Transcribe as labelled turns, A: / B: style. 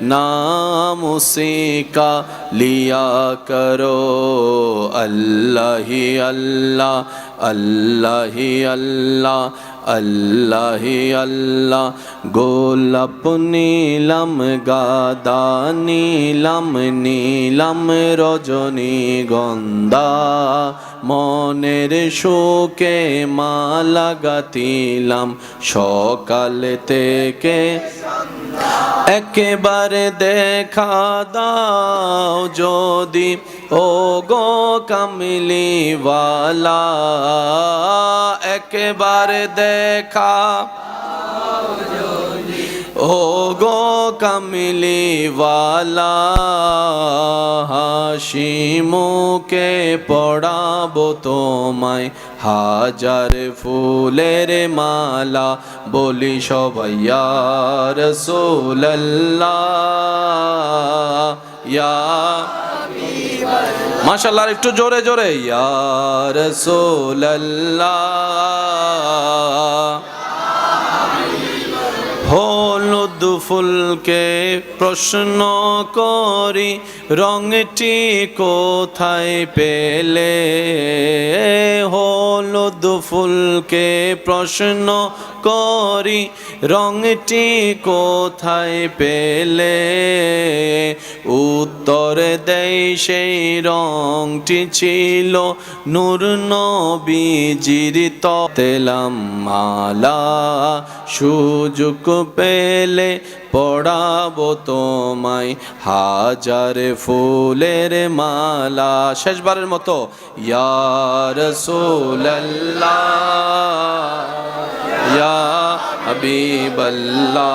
A: नाम उसी का लिया करो। अल्लाह ही अल्लाह, अल्लाह ही अल्लाह, अल्लाह ही अल्लाह। গোলাপ নীলাম গাদা নীলাম নীলাম রজনীগন্ধা, মনের সুখে মালা গাতিলাম সকাল থেকে। একেবারে দেখা দাও যদি ও গো কামলিওয়ালা, একেবারে দেখা ও গো কামলিওয়ালা। হাসি মুখে পড়াবো তোমায় হাজার ফুলের মালা, বলি সবাই ইয়া রাসূলুল্লাহ ইয়া হাবিবাল্লাহ। মাশাআল্লাহ, একটু জোরে জোরে ইয়া রাসূলুল্লাহ। হলুদ ফুলকে প্রশ্ন করি রঙটি কোথায় পেলে, হলুদ ফুলকে প্রশ্ন করি রঙটি কোথায় পেলে। উত্তর দেয় সেই রঙটি ছিল নূর নবীজির তেলাম মালা, সুযোগ পেলে পড়াবো তোমায় হাজার ফুলের মালা। শেষবারের মতো ইয়া রাসূলুল্লাহ ইয়া হাবিবাল্লাহ।